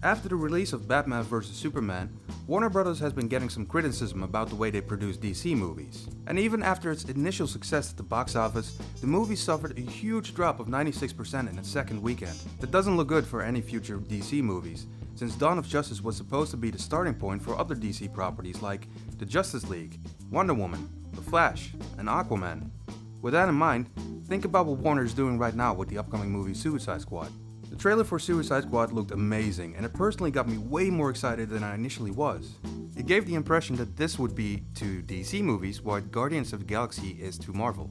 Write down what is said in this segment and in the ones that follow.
After the release of Batman vs Superman, Warner Bros. Has been getting some criticism about the way they produce DC movies. And even after its initial success at the box office, the movie suffered a huge drop of 96% in its second weekend. That doesn't look good for any future DC movies, since Dawn of Justice was supposed to be the starting point for other DC properties like the Justice League, Wonder Woman, The Flash, and Aquaman. With that in mind, think about what Warner is doing right now with the upcoming movie Suicide Squad. The trailer for Suicide Squad looked amazing, and it personally got me way more excited than I initially was. It gave the impression that this would be to DC movies what Guardians of the Galaxy is to Marvel.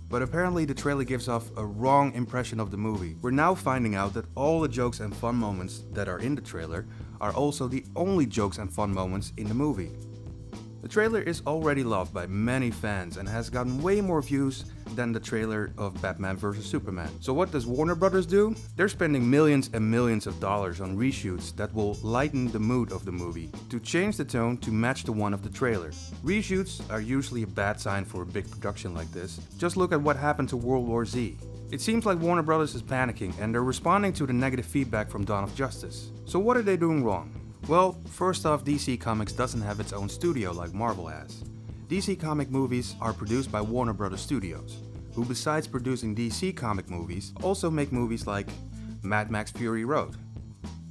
But apparently the trailer gives off a wrong impression of the movie. We're now finding out that all the jokes and fun moments that are in the trailer are also the only jokes and fun moments in the movie. The trailer is already loved by many fans and has gotten way more views than the trailer of Batman vs Superman. So what does Warner Bros. Do? They're spending millions and millions of dollars on reshoots that will lighten the mood of the movie, to change the tone to match the one of the trailer. Reshoots are usually a bad sign for a big production like this. Just look at what happened to World War Z. It seems like Warner Bros. Is panicking and they're responding to the negative feedback from Dawn of Justice. So what are they doing wrong? Well, first off, DC Comics doesn't have its own studio like Marvel has. DC comic movies are produced by Warner Bros. Studios, who besides producing DC comic movies, also make movies like Mad Max Fury Road,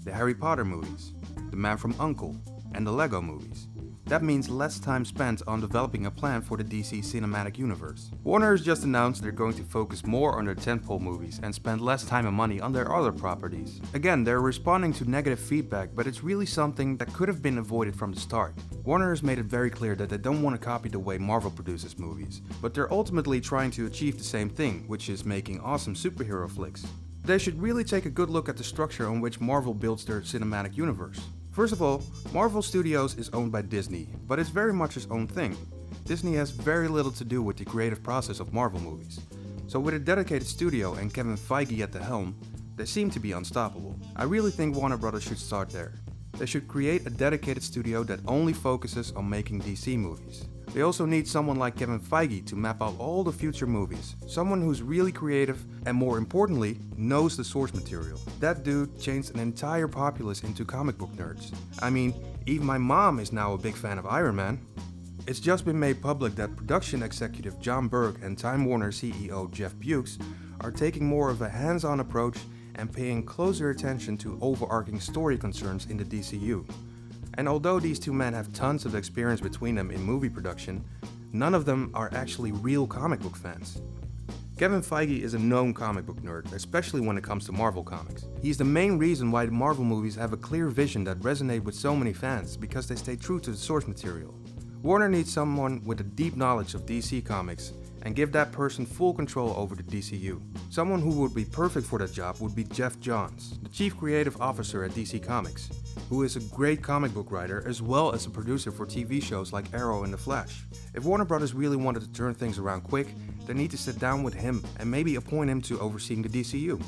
the Harry Potter movies, The Man from U.N.C.L.E., and the Lego movies. That means less time spent on developing a plan for the DC cinematic universe. Warner has just announced they're going to focus more on their tentpole movies and spend less time and money on their other properties. Again, they're responding to negative feedback, but it's really something that could have been avoided from the start. Warner has made it very clear that they don't want to copy the way Marvel produces movies, but they're ultimately trying to achieve the same thing, which is making awesome superhero flicks. They should really take a good look at the structure on which Marvel builds their cinematic universe. First of all, Marvel Studios is owned by Disney, but it's very much its own thing. Disney has very little to do with the creative process of Marvel movies. So with a dedicated studio and Kevin Feige at the helm, they seem to be unstoppable. I really think Warner Bros. Should start there. They should create a dedicated studio that only focuses on making DC movies. They also need someone like Kevin Feige to map out all the future movies. Someone who's really creative and, more importantly, knows the source material. That dude changed an entire populace into comic book nerds. I mean, even my mom is now a big fan of Iron Man. It's just been made public that production executive John Burke and Time Warner CEO Jeff Bewkes are taking more of a hands-on approach and paying closer attention to overarching story concerns in the DCU. And although these two men have tons of experience between them in movie production, none of them are actually real comic book fans. Kevin Feige is a known comic book nerd, especially when it comes to Marvel comics. He's the main reason why the Marvel movies have a clear vision that resonate with so many fans, because they stay true to the source material. Warner needs someone with a deep knowledge of DC comics and give that person full control over the DCU. Someone who would be perfect for that job would be Jeff Johns, the chief creative officer at DC Comics, who is a great comic book writer as well as a producer for TV shows like Arrow and The Flash. If Warner Bros. Really wanted to turn things around quick, they need to sit down with him and maybe appoint him to overseeing the DCU.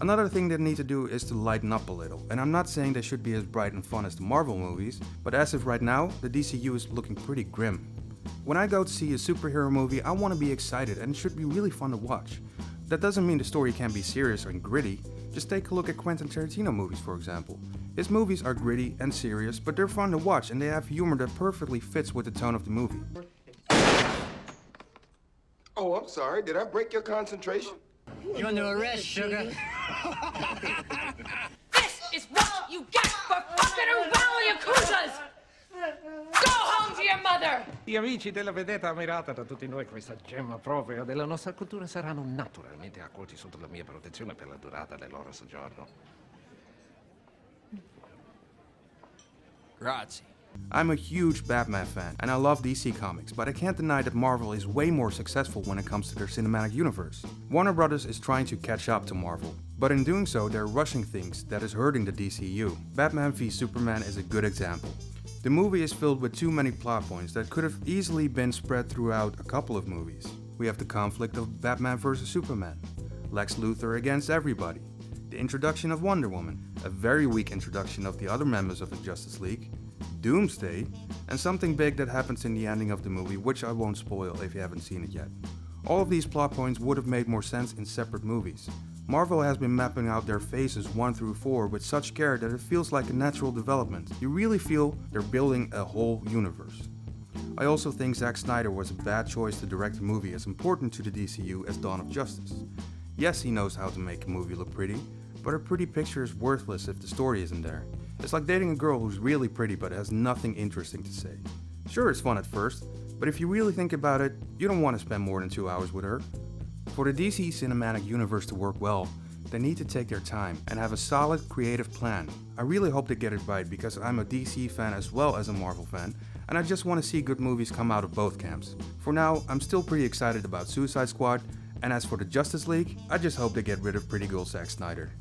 Another thing they need to do is to lighten up a little, and I'm not saying they should be as bright and fun as the Marvel movies, but as of right now, the DCU is looking pretty grim. When I go to see a superhero movie, I want to be excited and it should be really fun to watch. That doesn't mean the story can't be serious and gritty. Just take a look at Quentin Tarantino movies, for example. His movies are gritty and serious, but they're fun to watch and they have humor that perfectly fits with the tone of the movie. Oh, I'm sorry. Did I break your concentration? You're under arrest, sugar. This is what you get for fucking around with your cougars! Go home to your mother! Gli amici della vedetta ammirata da tutti noi, questa gemma propria della nostra cultura, saranno naturalmente accolti sotto la mia protezione per la durata del loro soggiorno. Grazie. I'm a huge Batman fan, and I love DC Comics, but I can't deny that Marvel is way more successful when it comes to their cinematic universe. Warner Bros. Is trying to catch up to Marvel, but in doing so they're rushing things that is hurting the DCU. Batman v Superman is a good example. The movie is filled with too many plot points that could have easily been spread throughout a couple of movies. We have the conflict of Batman vs Superman, Lex Luthor against everybody, the introduction of Wonder Woman, a very weak introduction of the other members of the Justice League, Doomsday, and something big that happens in the ending of the movie, which I won't spoil if you haven't seen it yet. All of these plot points would have made more sense in separate movies. Marvel has been mapping out their phases 1 through 4 with such care that it feels like a natural development. You really feel they're building a whole universe. I also think Zack Snyder was a bad choice to direct a movie as important to the DCU as Dawn of Justice. Yes, he knows how to make a movie look pretty, but a pretty picture is worthless if the story isn't there. It's like dating a girl who's really pretty but has nothing interesting to say. Sure, it's fun at first, but if you really think about it, you don't want to spend more than 2 hours with her. For the DC cinematic universe to work well, they need to take their time and have a solid creative plan. I really hope they get it right because I'm a DC fan as well as a Marvel fan, and I just want to see good movies come out of both camps. For now, I'm still pretty excited about Suicide Squad, and as for the Justice League, I just hope they get rid of pretty girl Zack Snyder.